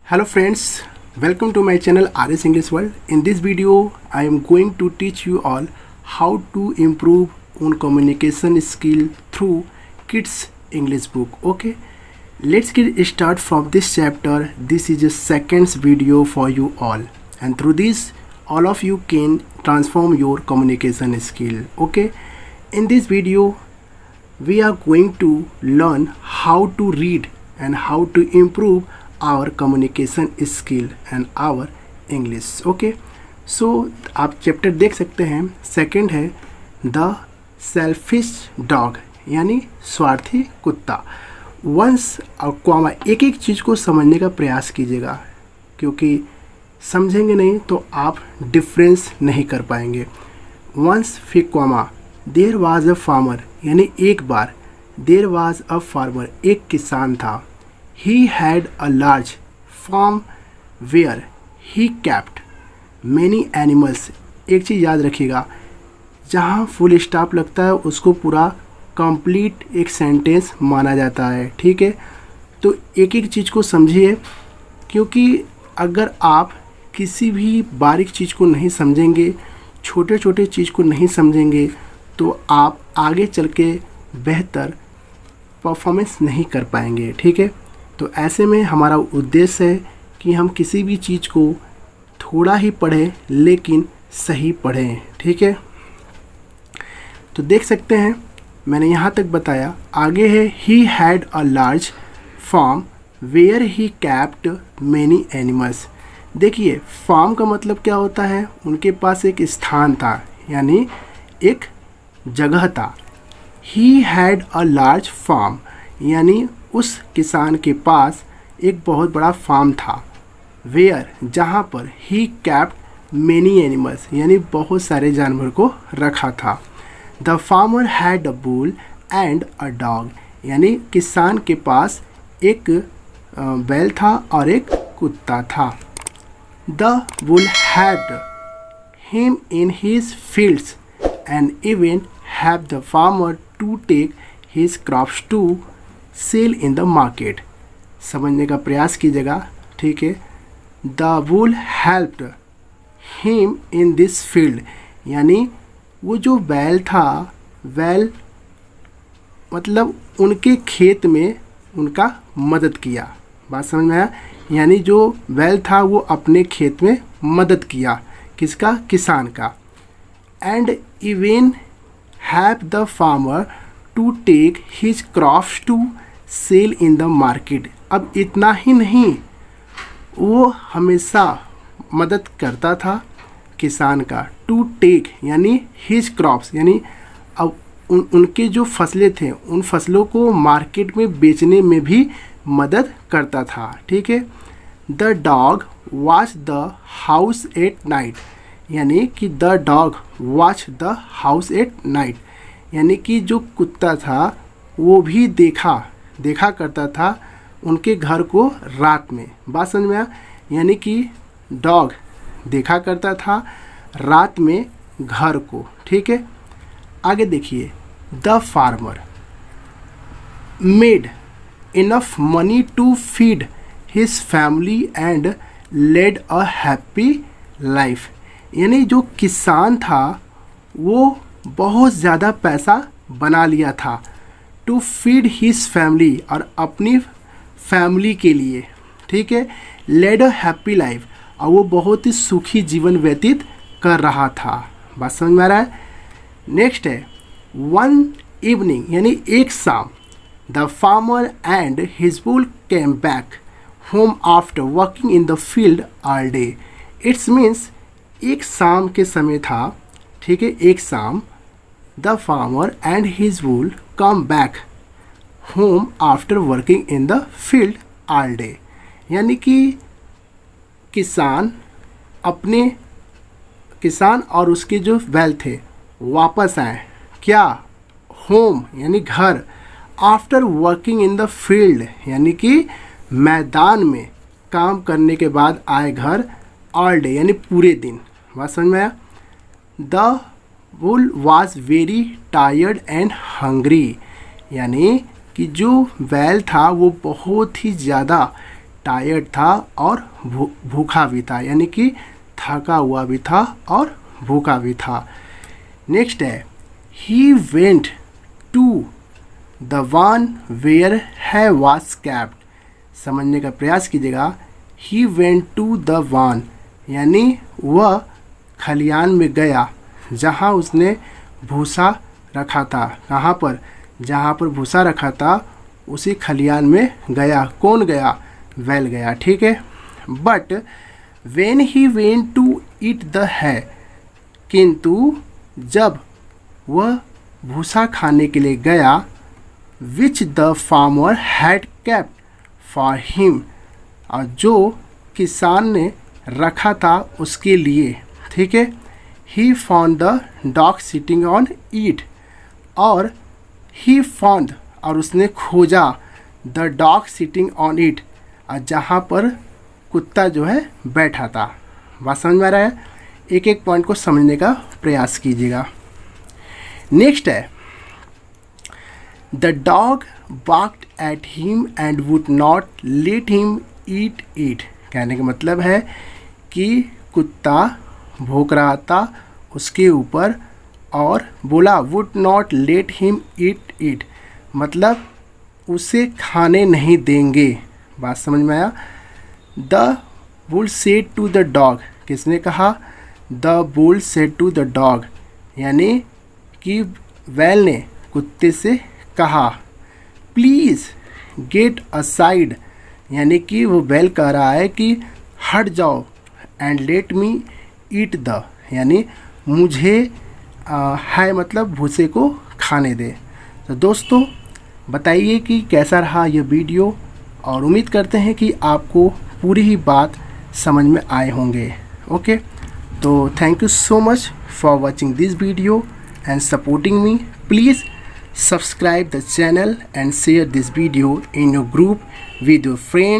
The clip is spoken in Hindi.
Hello friends, welcome to my channel RS English World. In this video, I am going to teach you all how to improve on communication skill through kids English book. Okay, let's get start from this chapter. This is a second video for you all, and through this, all of you can transform your communication skill. Okay, in this video, we are going to learn how to read and how to improve our communication skill and our English. Okay, so आप चैप्टर देख सकते हैं. सेकंड है द सेल्फिश डॉग, यानी स्वार्थी कुत्ता. वंस कॉमा एक एक चीज़ को समझने का प्रयास कीजिएगा, क्योंकि समझेंगे नहीं तो आप डिफरेंस नहीं कर पाएंगे. वंस फिर comma there was a farmer, यानी एक बार. देयर वाज अ फार्मर, एक किसान था. He had a large farm where he kept many animals. एक चीज़ याद रखिएगा, जहाँ फुल स्टॉप लगता है उसको पूरा कंप्लीट एक सेंटेंस माना जाता है. ठीक है, तो एक एक चीज़ को समझिए, क्योंकि अगर आप किसी भी बारीक चीज़ को नहीं समझेंगे, छोटे छोटे चीज़ को नहीं समझेंगे, तो आप आगे चल के बेहतर परफॉर्मेंस नहीं कर पाएंगे. ठीक है, तो ऐसे में हमारा उद्देश्य है कि हम किसी भी चीज़ को थोड़ा ही पढ़ें लेकिन सही पढ़ें. ठीक है, तो देख सकते हैं मैंने यहाँ तक बताया. आगे है he had a large farm where he kept many animals. देखिए, फार्म का मतलब क्या होता है, उनके पास एक स्थान था, यानी एक जगह था. He had a large farm, यानी उस किसान के पास एक बहुत बड़ा फार्म था. वेयर, जहाँ पर ही कैप्ट मैनी एनिमल्स, यानी बहुत सारे जानवर को रखा था. The farmer had a bull and a dog, यानी किसान के पास एक बैल था और एक कुत्ता था. The bull had him in his fields and even have the farmer to take his crops to sell in the market. समझने का प्रयास कीजिएगा. ठीक है, the bull helped him in this field, यानी वो जो बैल था, बैल मतलब उनके खेत में उनका मदद किया. बात समझ में आया, यानी जो बैल था वो अपने खेत में मदद किया. किसका? किसान का. And even have the farmer to take his crops to sell in the market. अब इतना ही नहीं, वो हमेशा मदद करता था किसान का. टू टेक यानी हिज क्रॉप्स, यानी अब उनके जो फसलें थे उन फसलों को मार्केट में बेचने में भी मदद करता था. ठीक है. The dog watch the house at night, यानी कि the dog watch the house at night, यानी कि जो कुत्ता था वो भी देखा करता था उनके घर को रात में. बात समझ में आया, यानी कि डॉग देखा करता था रात में घर को. ठीक है, आगे देखिए. The farmer made enough money to feed his family and led a happy life, यानी जो किसान था वो बहुत ज़्यादा पैसा बना लिया था. टू फीड हिज फैमिली, और अपनी फैमिली के लिए. ठीक है. लेड अ हैप्पी लाइफ, और वो बहुत ही सुखी जीवन व्यतीत कर रहा था. बात समझ में आ रहा है. नेक्स्ट है वन इवनिंग, यानी एक शाम. The farmer and his bull came back home after working in the field all day. It's means एक शाम के समय था. ठीक है, एक शाम. The farmer and his bull come back home after working in the field all day, यानी कि किसान और उसके जो बैल थे वापस आए. क्या? होम यानी घर. After working in the field, यानी कि मैदान में काम करने के बाद आए घर. ऑल डे यानी पूरे दिन. बात समझ में आया. The bull was very tired and hungry, यानी कि जो बैल था वो बहुत ही ज़्यादा टायर्ड था और भूखा भी था, यानी कि थका हुआ भी था और भूखा भी था। नेक्स्ट है ही वेंट टू द वन वेयर है वाज कैप्ड। समझने का प्रयास कीजिएगा। ही वेंट टू द वन यानी वह खलियान में गया जहाँ उसने भूसा रखा था। कहाँ पर? जहाँ पर भूसा रखा था उसी खलियान में गया। कौन गया? बैल गया। ठीक है। But when he went to eat the hay, किंतु जब वह भूसा खाने के लिए गया, which the farmer had kept for him, और जो किसान ने रखा था उसके लिए। ठीक है। He found the dog sitting on it, और ही फाउंड और उसने खोजा the dog sitting on it, और जहाँ पर कुत्ता जो है बैठा था। बात समझ में आ रहा है? एक एक पॉइंट को समझने का प्रयास कीजिएगा। नेक्स्ट है the dog barked at him and would not let him eat it. कहने का मतलब है कि कुत्ता भौंक रहा था उसके ऊपर और बोला would not let him eat it, मतलब उसे खाने नहीं देंगे। बात समझ में आया? The bull said to the dog, किसने कहा? The bull said to the dog, यानी कि बैल ने कुत्ते से कहा प्लीज़ गेट असाइड, यानी कि वो बैल कह रहा है कि हट जाओ, and let me eat the, यानी मुझे है मतलब भूसे को खाने दे। तो दोस्तों बताइए कि कैसा रहा ये वीडियो, और उम्मीद करते हैं कि आपको पूरी ही बात समझ में आए होंगे। ओके, तो thank you so much for watching this video and supporting me. Please subscribe the channel and share this video in your group with your friends